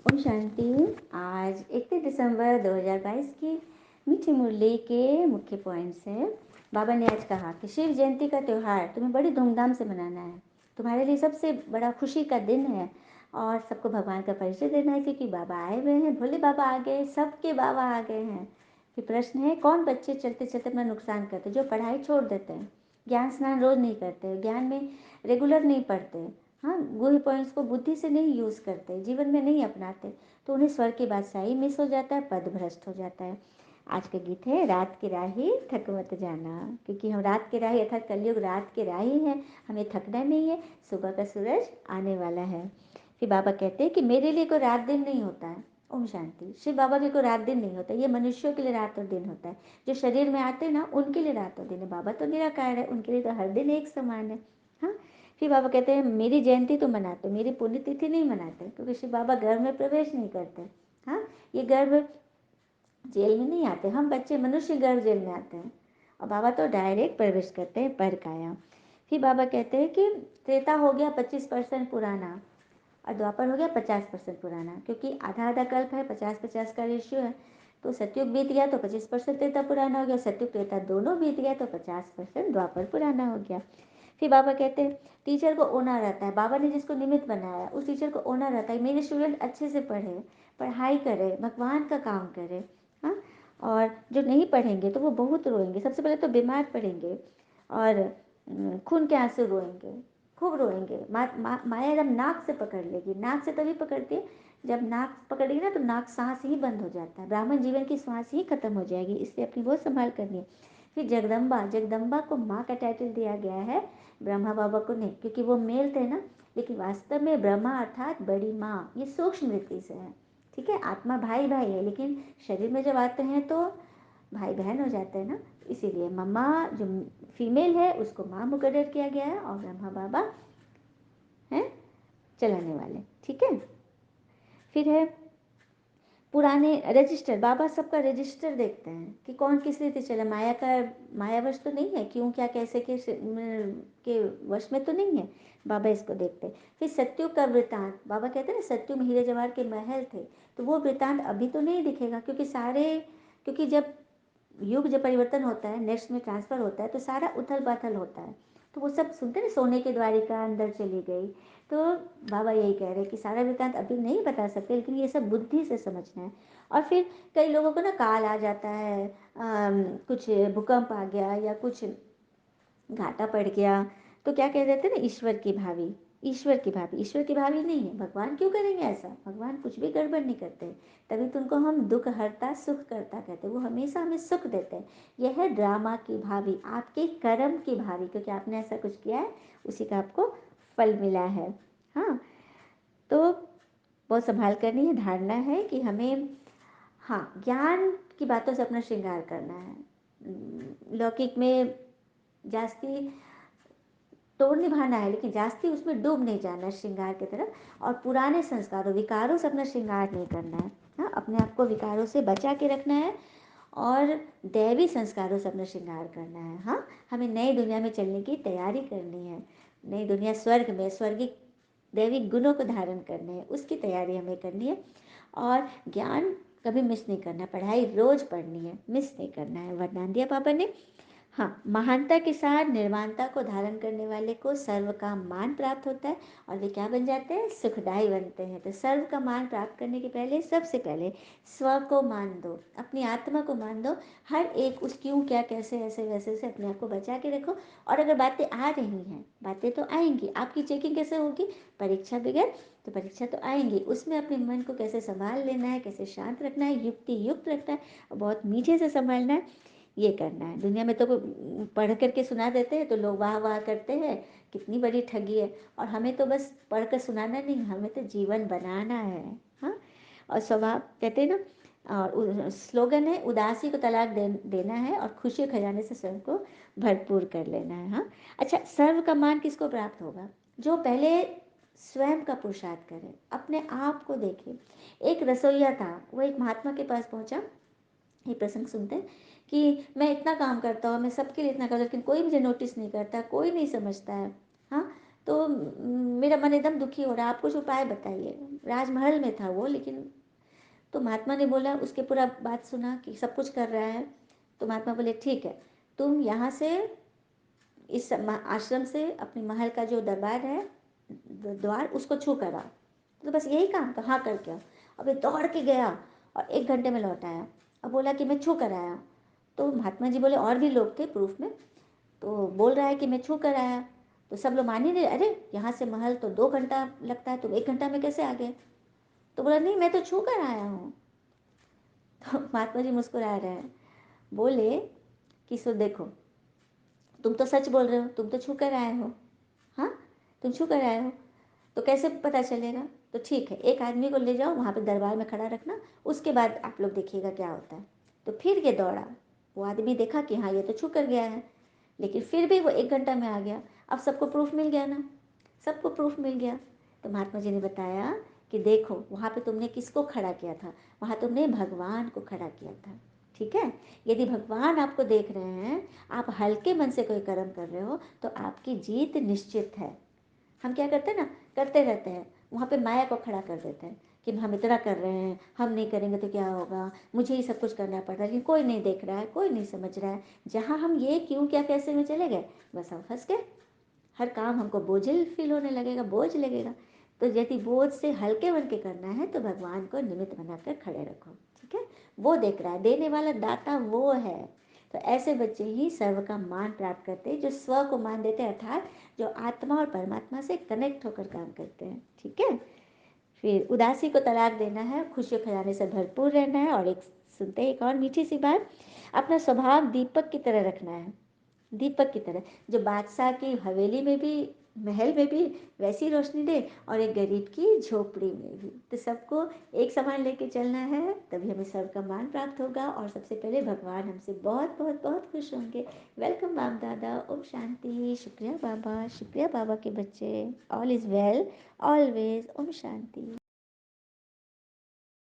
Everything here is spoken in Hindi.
ओम शांति। आज 31 दिसंबर 2022 की मीठी मुरली के मुख्य पॉइंट्स है। बाबा ने आज कहा कि शिव जयंती का त्यौहार तुम्हें बड़ी धूमधाम से मनाना है। तुम्हारे लिए सबसे बड़ा खुशी का दिन है और सबको भगवान का परिचय देना है, क्योंकि बाबा आए हुए हैं। भोले बाबा आ गए, सबके बाबा आ गए हैं। फिर प्रश्न है, कौन बच्चे चलते चलते अपना नुकसान करते, जो पढ़ाई छोड़ देते हैं, ज्ञान स्नान रोज नहीं करते, ज्ञान में रेगुलर नहीं पढ़ते, हाँ, गुड पॉइंट्स को बुद्धि से नहीं यूज़ करते, जीवन में नहीं अपनाते, तो उन्हें स्वर्ग की बादशाही मिस हो जाता है, पद भ्रष्ट हो जाता है। आज का गीत है, रात के राही थक मत जाना, क्योंकि हम रात के राही अर्थात कलयुग रात के राही हैं। हमें थकना नहीं है, सुबह का सूरज आने वाला है। फिर बाबा कहते हैं कि मेरे लिए कोई रात दिन नहीं होता है। ओम शांति। शिव बाबा के कोई रात दिन नहीं होता, ये मनुष्यों के लिए रात और दिन होता है। जो शरीर में आते हैं ना, उनके लिए रात और दिन है। बाबा तो निराकार है, उनके लिए तो हर दिन एक समान है। हाँ। फिर बाबा कहते हैं मेरी जयंती तो मनाते, मेरी पुण्यतिथि नहीं मनाते, क्योंकि शिव बाबा गर्भ में प्रवेश नहीं करते। हाँ, ये गर्भ जेल में नहीं आते, हम बच्चे मनुष्य गर्भ जेल में आते हैं, और बाबा तो डायरेक्ट प्रवेश करते हैं पर काया। फिर बाबा कहते हैं कि त्रेता हो गया 25% पुराना और द्वापर हो गया 50% पुराना, क्योंकि आधा आधा कल्प है, 50-50 का रेशियो है। तो सतयुग बीत गया तो 25% त्रेता पुराना हो गया, सतयुग त्रेता दोनों बीत गया तो 50% द्वापर पुराना हो गया। फिर बाबा कहते हैं टीचर को ओना रहता है, बाबा ने जिसको निमित्त बनाया उस टीचर को ओना रहता है, मेरे स्टूडेंट अच्छे से पढ़े, पढ़ाई करे, भगवान का काम करे। हाँ, और जो नहीं पढ़ेंगे तो वो बहुत रोएंगे, सबसे पहले तो बीमार पड़ेंगे और खून के आंसू रोएंगे, खूब रोएंगे। माया जब नाक से पकड़ लेगी, नाक से तभी पकड़ती है जब नाक पकड़ेगी ना, तो नाक सांस ही बंद हो जाता है, ब्राह्मण जीवन की सांस ही खत्म हो जाएगी, इसलिए अपनी बहुत संभाल करनी है। फिर जगदम्बा, जगदम्बा को माँ का टाइटल दिया गया है, ब्रह्मा बाबा को नहीं, क्योंकि वो मेल थे ना, लेकिन वास्तव में ब्रह्मा अर्थात बड़ी माँ, ये सूक्ष्म रीति से है। ठीक है, आत्मा भाई भाई है, लेकिन शरीर में जब आते हैं तो भाई बहन हो जाते हैं ना, इसीलिए मम्मा जो फीमेल है उसको माँ मुकर्रर किया गया है, और ब्रह्मा बाबा हैं चलाने वाले। ठीक है। फिर है पुराने रजिस्टर, बाबा सबका रजिस्टर देखते हैं कि कौन किस रीति चला, माया का मायावश तो नहीं है, क्यों क्या कैसे के वश में तो नहीं है, बाबा इसको देखते हैं। फिर सत्युग का वृतांत, बाबा कहते हैं ना सत्युग में हीरे जवाहर के महल थे, तो वो वृतांत अभी तो नहीं दिखेगा, क्योंकि जब युग जब परिवर्तन होता है, नेक्स्ट में ट्रांसफ़र होता है, तो सारा उथल पाथल होता है, तो वो सब सुनते ना, सोने की द्वारिका अंदर चली गई। तो बाबा यही कह रहे हैं कि सारा वृत्तांत अभी नहीं बता सकते, लेकिन ये सब बुद्धि से समझना है। और फिर कई लोगों को ना काल आ जाता है, कुछ भूकंप आ गया या कुछ घाटा पड़ गया, तो क्या कह देते हैं ना, ईश्वर की भावी, ईश्वर की भाभी, ईश्वर की भाभी नहीं है, भगवान क्यों करेंगे ऐसा, भगवान कुछ भी गड़बड़ नहीं करते, तभी तो उनको हम दुख हरता सुख करता कहते हैं, वो हमेशा हमें सुख देते हैं। यह है ड्रामा की भाभी, आपके कर्म की भाभी, क्योंकि आपने ऐसा कुछ किया है, उसी का आपको फल मिला है। हाँ, तो बहुत संभाल करनी है, धारणा है कि हमें, हाँ, ज्ञान की बातों से अपना श्रृंगार करना है, लौकिक में जास्ती तोड़ निभाना है, लेकिन जास्ती उसमें डूब नहीं जाना श्रृंगार की तरफ, और पुराने संस्कारों विकारों से अपना श्रृंगार नहीं करना है। हाँ, अपने आप को विकारों से बचा के रखना है और दैवी संस्कारों से अपना श्रृंगार करना है। हाँ, हमें नई दुनिया में चलने की तैयारी करनी है, नई दुनिया स्वर्ग में स्वर्गिक दैविक गुणों को धारण करने हैं, उसकी तैयारी हमें करनी है। और ज्ञान कभी मिस नहीं करना, पढ़ाई रोज पढ़नी है, मिस नहीं करना है, वरदान दिया पापा ने। हाँ, महानता के साथ निर्वाणता को धारण करने वाले को सर्व का मान प्राप्त होता है, और वे क्या बन जाते हैं, सुखदायी बनते हैं। तो सर्व का मान प्राप्त करने के पहले सबसे पहले स्व को मान दो, अपनी आत्मा को मान दो, हर एक उस क्यों क्या कैसे ऐसे वैसे से अपने आप को बचा के रखो। और अगर बातें आ रही हैं, बातें तो आएंगी, आपकी चेकिंग कैसे होगी, परीक्षा बगैर, तो परीक्षा तो आएंगी, उसमें अपने मन को कैसे संभाल लेना है, कैसे शांत रखना है, युक्ति युक्त रखना है, और बहुत मीठे से संभालना है, ये करना है। दुनिया में तो पढ़ करके सुना देते हैं तो लोग वाह वाह करते हैं, कितनी बड़ी ठगी है, और हमें तो बस पढ़ कर सुनाना नहीं, हमें तो जीवन बनाना है। हाँ, और स्वभाव कहते हैं ना, और स्लोगन है, उदासी को तलाक देना है और खुशी के खजाने से स्वयं को भरपूर कर लेना है। हाँ, अच्छा, सर्व का मान किसको प्राप्त होगा, जो पहले स्वयं का पुरुषार्थ करे, अपने आप को देखे। एक रसोईया था, वो एक महात्मा के पास पहुंचा, ये प्रसंग सुनते हैं कि मैं इतना काम करता हूँ, मैं सबके लिए इतना करता हूँ, लेकिन कोई मुझे नोटिस नहीं करता, कोई नहीं समझता है। हाँ, तो मेरा मन एकदम दुखी हो रहा है, आप कुछ उपाय बताइए। राजमहल में था वो, लेकिन तो महात्मा ने बोला, उसके पूरा बात सुना कि सब कुछ कर रहा है। तो महात्मा बोले ठीक है, तुम यहाँ से इस आश्रम से अपने महल का जो दरबार है, द्वार, उसको छू कर आओ। तो बस यही काम, कहाँ करके आओ। अब ये दौड़ के गया और 1 घंटे में लौट आया। अब बोला कि मैं छू कर आया हूँ। तो महात्मा जी बोले और भी लोग थे प्रूफ में, तो बोल रहा है कि मैं छू कर आया। तो सब लोग मान ही नहीं, अरे यहाँ से महल तो 2 घंटा लगता है, तुम 1 घंटा में कैसे आ गए। तो बोला नहीं, मैं तो छू कर आया हूँ। तो महात्मा जी मुस्कुरा रहे हैं, बोले कि सो देखो, तुम तो सच बोल रहे हो, तुम तो छू कर आए हो। हाँ, तुम छू कर आए हो, तो कैसे पता चलेगा। तो ठीक है, एक आदमी को ले जाओ वहाँ पे दरबार में खड़ा रखना, उसके बाद आप लोग देखिएगा क्या होता है। तो फिर ये दौड़ा, वो आदमी देखा कि हाँ ये तो छू कर गया है, लेकिन फिर भी वो 1 घंटा में आ गया। अब सबको प्रूफ मिल गया ना, सबको प्रूफ मिल गया। तो महात्मा जी ने बताया कि देखो वहाँ पे तुमने किसको खड़ा किया था, वहाँ तुमने भगवान को खड़ा किया था। ठीक है, यदि भगवान आपको देख रहे हैं, आप हल्के मन से कोई कर्म कर रहे हो, तो आपकी जीत निश्चित है। हम क्या करते हैं ना, करते रहते हैं, वहाँ पे माया को खड़ा कर देते हैं कि हम इतना कर रहे हैं, हम नहीं करेंगे तो क्या होगा, मुझे ही सब कुछ करना पड़ रहा है, लेकिन कोई नहीं देख रहा है, कोई नहीं समझ रहा है। जहाँ हम ये क्यों क्या कैसे में चले गए, बस हम फंस गए। हर काम हमको बोझिल फील होने लगेगा, बोझ लगेगा। तो यदि बोझ से हल्के मन के करना है, तो भगवान को निमित्त बनाकर खड़े रखो। ठीक है, वो देख रहा है, देने वाला दाता वो है। तो ऐसे बच्चे ही सर्व का मान प्राप्त करते हैं, जो स्व को मान देते हैं, अर्थात जो आत्मा और परमात्मा से कनेक्ट होकर काम करते हैं। ठीक है, फिर उदासी को तलाक देना है, खुशियों खजाने से भरपूर रहना है। और एक सुनते हैं एक और मीठी सी बात, अपना स्वभाव दीपक की तरह रखना है। दीपक की तरह, जो बादशाह की हवेली में भी, महल में भी वैसी रोशनी दे, और एक गरीब की झोपड़ी में भी। तो सबको एक समान लेके चलना है, तभी हमें सर्व का मान प्राप्त होगा, और सबसे पहले भगवान हमसे बहुत बहुत बहुत खुश होंगे। वेलकम बाप दादा, ओम शांति। शुक्रिया बाबा, शुक्रिया बाबा के बच्चे। ऑल इज़ वेल ऑलवेज, ओम शांति।